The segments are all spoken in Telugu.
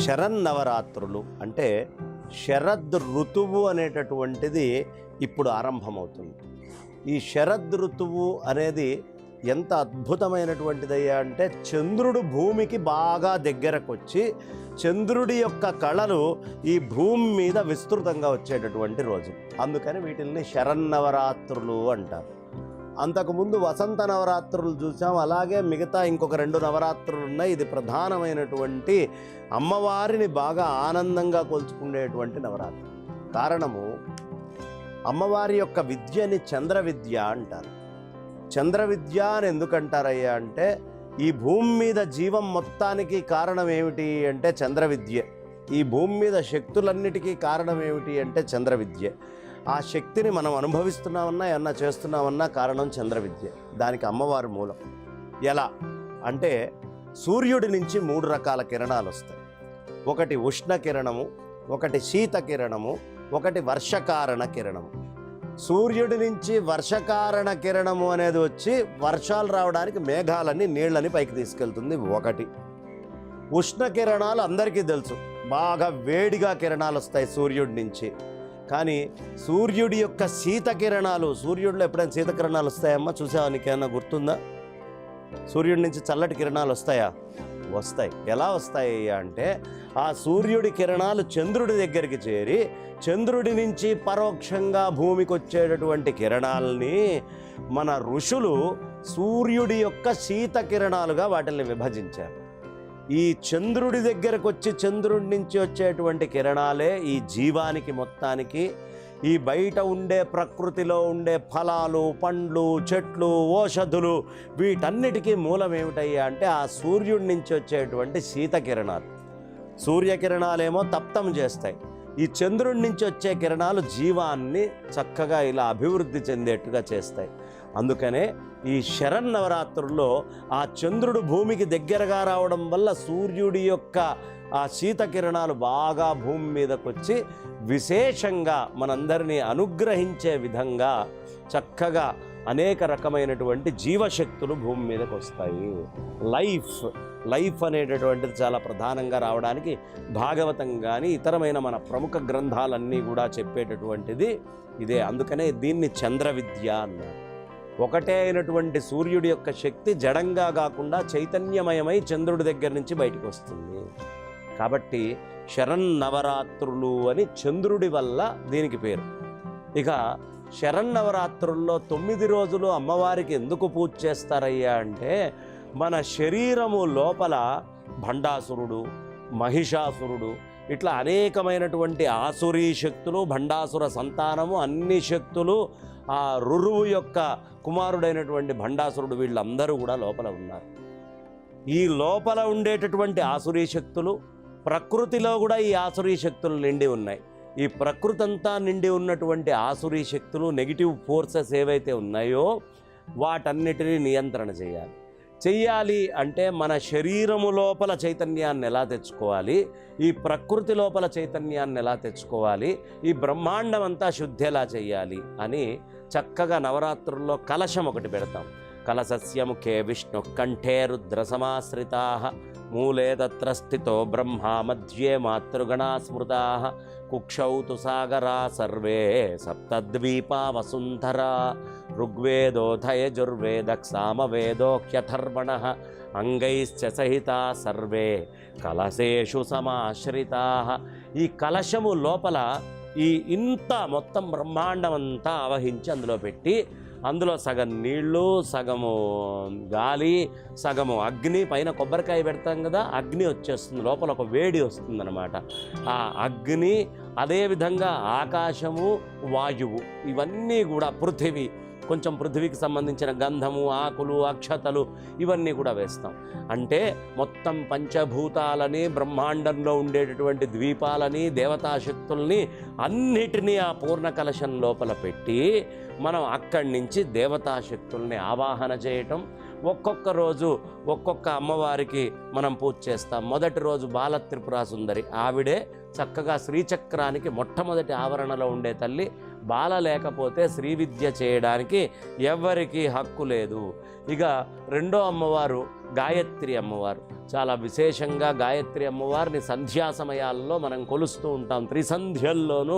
శరన్నవరాత్రులు అంటే శరద్ ఋతువు అనేటటువంటిది ఇప్పుడు ఆరంభమవుతుంది. ఈ శరద్ ఋతువు అనేది ఎంత అద్భుతమైనటువంటిదయ్యా అంటే చంద్రుడు భూమికి బాగా దగ్గరకు వచ్చి చంద్రుడి యొక్క కళలు ఈ భూమి మీద విస్తృతంగా వచ్చేటటువంటి రోజు. అందుకని వీటిల్ని శరన్నవరాత్రులు అంటారు. అంతకుముందు వసంత నవరాత్రులు చూసాం, అలాగే మిగతా ఇంకొక 2 నవరాత్రులు ఉన్నాయి. ఇది ప్రధానమైనటువంటి అమ్మవారిని బాగా ఆనందంగా కొలుచుకునేటువంటి నవరాత్రి. కారణము అమ్మవారి యొక్క విద్యని చంద్ర విద్య అంటారు. చంద్ర విద్య అని ఎందుకంటారయ్యా అంటే ఈ భూమి మీద జీవం మొత్తానికి కారణం ఏమిటి అంటే చంద్ర విద్య. ఈ భూమి మీద శక్తులన్నిటికీ కారణం ఏమిటి అంటే చంద్ర విద్య. ఆ శక్తిని మనం అనుభవిస్తున్నామన్నా ఏమన్నా చేస్తున్నామన్నా కారణం చంద్ర విద్య. దానికి అమ్మవారి మూలం. ఎలా అంటే సూర్యుడి నుంచి 3 రకాల కిరణాలు వస్తాయి. ఒకటి ఉష్ణ కిరణము, ఒకటి శీత కిరణము, ఒకటి వర్షకారణ కిరణము. సూర్యుడి నుంచి వర్షకారణ కిరణము అనేది వచ్చి వర్షాలు రావడానికి మేఘాలని నీళ్ళని పైకి తీసుకెళ్తుంది. ఒకటి ఉష్ణ కిరణాలు అందరికీ తెలుసు, బాగా వేడిగా కిరణాలు వస్తాయి సూర్యుడి నుంచి. కానీ సూర్యుడి యొక్క శీత కిరణాలు, సూర్యుడిలో ఎప్పుడైనా శీత కిరణాలు వస్తాయమ్మా? చూసావా? నీకేమన్నా గుర్తుందా? సూర్యుడి నుంచి చల్లటి కిరణాలు వస్తాయా? వస్తాయి. ఎలా వస్తాయి అంటే ఆ సూర్యుడి కిరణాలు చంద్రుడి దగ్గరికి చేరి చంద్రుడి నుంచి పరోక్షంగా భూమికి వచ్చేటటువంటి కిరణాలని మన ఋషులు సూర్యుడి యొక్క శీత కిరణాలుగా వాటిని విభజించారు. ఈ చంద్రుడి దగ్గరకు వచ్చి చంద్రుడి నుంచి వచ్చేటువంటి కిరణాలే ఈ జీవానికి మొత్తానికి, ఈ బయట ఉండే ప్రకృతిలో ఉండే ఫలాలు, పండ్లు, చెట్లు, ఓషధులు వీటన్నిటికీ మూలం ఏమిటయ్యా అంటే ఆ సూర్యుడి నుంచి వచ్చేటువంటి శీత కిరణాలు. సూర్యకిరణాలేమో తప్తం చేస్తాయి. ఈ చంద్రుడి నుంచి వచ్చే కిరణాలు జీవాన్ని చక్కగా ఇలా అభివృద్ధి చెందేట్టుగా చేస్తాయి. అందుకనే ఈ శరన్నవరాత్రుల్లో ఆ చంద్రుడు భూమికి దగ్గరగా రావడం వల్ల సూర్యుడి యొక్క ఆ శీత కిరణాలు బాగా భూమి మీదకి వచ్చి విశేషంగా మనందరినీ అనుగ్రహించే విధంగా చక్కగా అనేక రకమైనటువంటి జీవశక్తులు భూమి మీదకి వస్తాయి. లైఫ్ అనేటటువంటిది చాలా ప్రధానంగా రావడానికి భాగవతం కానీ ఇతరమైన మన ప్రముఖ గ్రంథాలన్నీ కూడా చెప్పేటటువంటిది ఇదే. అందుకనే దీన్ని చంద్ర విద్య అన్నారు. ఒకటే అయినటువంటి సూర్యుడి యొక్క శక్తి జడంగా కాకుండా చైతన్యమయమై చంద్రుడి దగ్గర నుంచి బయటకు వస్తుంది. కాబట్టి శరన్నవరాత్రులు అని చంద్రుడి వల్ల దీనికి పేరు. ఇక శరన్నవరాత్రుల్లో 9 రోజులు అమ్మవారికి ఎందుకు పూజ చేస్తారయ్యా అంటే మన శరీరము లోపల భండాసురుడు, మహిషాసురుడు ఇట్లా అనేకమైనటువంటి ఆసురీ శక్తులు, భండాసుర సంతానము, అన్ని శక్తులు, ఆ రురువు యొక్క కుమారుడైనటువంటి భండాసురుడు వీళ్ళందరూ కూడా లోపల ఉన్నారు. ఈ లోపల ఉండేటటువంటి ఆసురీ శక్తులు ప్రకృతిలో కూడా ఈ ఆసురీ శక్తులు నిండి ఉన్నాయి. ఈ ప్రకృతి అంతా నిండి ఉన్నటువంటి ఆసురీ శక్తులు, నెగిటివ్ ఫోర్సెస్ ఏవైతే ఉన్నాయో వాటన్నిటినీ నియంత్రణ చెయ్యాలి అంటే మన శరీరము లోపల చైతన్యాన్ని ఎలా తెచ్చుకోవాలి, ఈ ప్రకృతి లోపల చైతన్యాన్ని ఎలా తెచ్చుకోవాలి, ఈ బ్రహ్మాండం అంతా శుద్ధి ఎలా చెయ్యాలి అని చక్కగా నవరాత్రుల్లో కలశం ఒకటి పెడతాం. కలశస్య ముఖే విష్ణు కంఠే రుద్ర సమాశ్రితా మూలే తత్ర స్థితో బ్రహ్మ మధ్యే మాతృగణా స్మృతా కుక్షౌ తు సాగరా సర్వే సప్తద్వీపా వసుంధరా ఋగ్వేదోథయజుర్వేద సామవేదోఖ్యథర్వణ అంగైశ్చ సహితా సర్వే కలశేషు సమాశ్రితా. ఈ కలశము లోపల ఈ ఇంత మొత్తం బ్రహ్మాండం అంతా ఆవహించి అందులో పెట్టి అందులో సగం నీళ్ళు, సగము గాలి, సగము అగ్ని, పైన కొబ్బరికాయ పెడతాం కదా, అగ్ని వచ్చేస్తుంది, లోపల ఒక వేడి వస్తుందన్నమాట. ఆ అగ్ని, అదేవిధంగా ఆకాశము, వాయువు, ఇవన్నీ కూడా పృథివీ, కొంచెం పృథివీకి సంబంధించిన గంధము, ఆకులు, అక్షతలు ఇవన్నీ కూడా వేస్తాం. అంటే మొత్తం పంచభూతాలని, బ్రహ్మాండంలో ఉండేటటువంటి ద్వీపాలని, దేవతాశక్తుల్ని అన్నిటినీ ఆ పూర్ణ కలశం లోపల పెట్టి మనం అక్కడి నుంచి దేవతాశక్తుల్ని ఆవాహన చేయటం. ఒక్కొక్క రోజు ఒక్కొక్క అమ్మవారికి మనం పూజ చేస్తాం. మొదటి రోజు బాల త్రిపురా సుందరి, ఆవిడే చక్కగా శ్రీచక్రానికి మొట్టమొదటి ఆవరణలో ఉండే తల్లి. బాల లేకపోతే శ్రీ విద్య చేయడానికి ఎవ్వరికీ హక్కు లేదు. ఇక రెండో అమ్మవారు గాయత్రి అమ్మవారు. చాలా విశేషంగా గాయత్రి అమ్మవారిని సంధ్యా సమయాల్లో మనం కొలుస్తూ ఉంటాం. త్రిసంధ్యల్లోనూ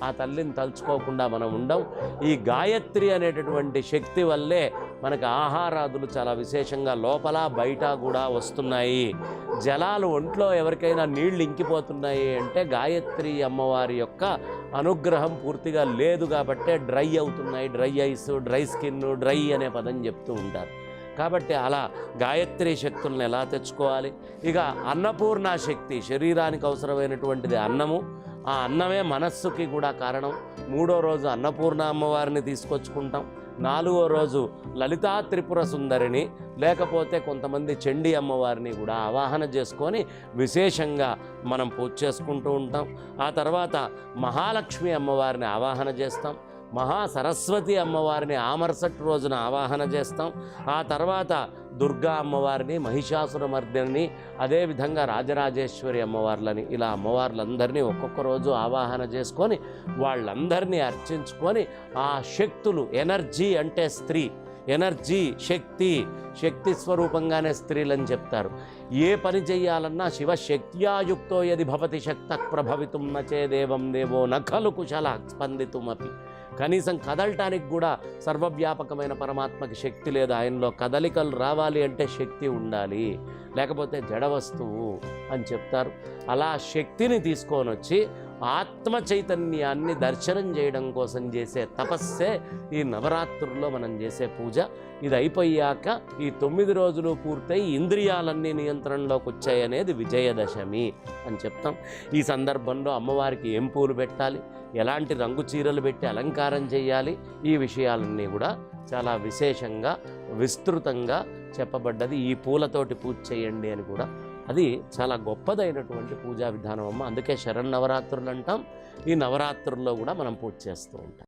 ఆ తల్లిని తలుచుకోకుండా మనం ఉండం. ఈ గాయత్రి అనేటటువంటి శక్తి వల్లే మనకు ఆహారాదులు చాలా విశేషంగా లోపల బయట కూడా వస్తున్నాయి. జలాలు ఒంట్లో ఎవరికైనా నీళ్లు ఇంకిపోతున్నాయి అంటే గాయత్రి అమ్మవారి యొక్క అనుగ్రహం పూర్తిగా లేదు కాబట్టే డ్రై అవుతున్నాయి. Dry ice, dry skin, dry అనే పదం చెప్తూ ఉంటారు. కాబట్టి అలా గాయత్రి శక్తులను ఎలా తెచ్చుకోవాలి? ఇక అన్నపూర్ణ శక్తి, శరీరానికి అవసరమైనటువంటిది అన్నము. ఆ అన్నమే మనస్సుకి కూడా కారణం. 3వ రోజు అన్నపూర్ణ అమ్మవారిని తీసుకొచ్చుకుంటాం. 4వ రోజు లలితా త్రిపుర సుందరిని, లేకపోతే కొంతమంది చండీ అమ్మవారిని కూడా ఆవాహన చేసుకొని విశేషంగా మనం పూజ చేసుకుంటూ ఉంటాం. ఆ తర్వాత మహాలక్ష్మి అమ్మవారిని ఆవాహన చేస్తాం. మహాసరస్వతి అమ్మవారిని ఆ మరుసటి రోజున ఆవాహన చేస్తాం. ఆ తర్వాత దుర్గా అమ్మవారిని, మహిషాసురమర్దిని, అదేవిధంగా రాజరాజేశ్వరి అమ్మవార్లని, ఇలా అమ్మవార్లందరినీ ఒక్కొక్క రోజు ఆవాహన చేసుకొని వాళ్ళందరినీ అర్చించుకొని ఆ శక్తులు, ఎనర్జీ అంటే స్త్రీ, ఎనర్జీ శక్తి, శక్తి స్వరూపంగానే స్త్రీలని చెప్తారు. ఏ పని చెయ్యాలన్నా శివశక్త్యాయుక్తో యది భవతి శక్త ప్రభవితుం నచేదేవం దేవో నఖలు కుశల స్పందితుమపి. కనీసం కదలటానికి కూడా సర్వవ్యాపకమైన పరమాత్మకి శక్తి లేదు. ఆయనలో కదలికలు రావాలి అంటే శక్తి ఉండాలి, లేకపోతే జడ వస్తువు అని చెప్తారు. అలా శక్తిని తీసుకొని వచ్చి ఆత్మ చైతన్యాన్ని దర్శనం చేయడం కోసం చేసే తపస్సే ఈ నవరాత్రుల్లో మనం చేసే పూజ. ఇది అయిపోయాక ఈ 9 రోజులు పూర్తయి ఇంద్రియాలన్నీ నియంత్రణలోకి వచ్చాయనేది విజయదశమి అని చెప్తాం. ఈ సందర్భంలో అమ్మవారికి ఏం పూలు పెట్టాలి, ఎలాంటి రంగు చీరలు పెట్టి అలంకారం చేయాలి, ఈ విషయాలన్నీ కూడా చాలా విశేషంగా విస్తృతంగా చెప్పబడ్డది. ఈ పూలతోటి పూజ చేయండి అని కూడా, అది చాలా గొప్పదైనటువంటి పూజా విధానం అమ్మ. అందుకే శరన్నవరాత్రులు అంటాం. ఈ నవరాత్రుల్లో కూడా మనం పూజ చేస్తూ ఉంటాం.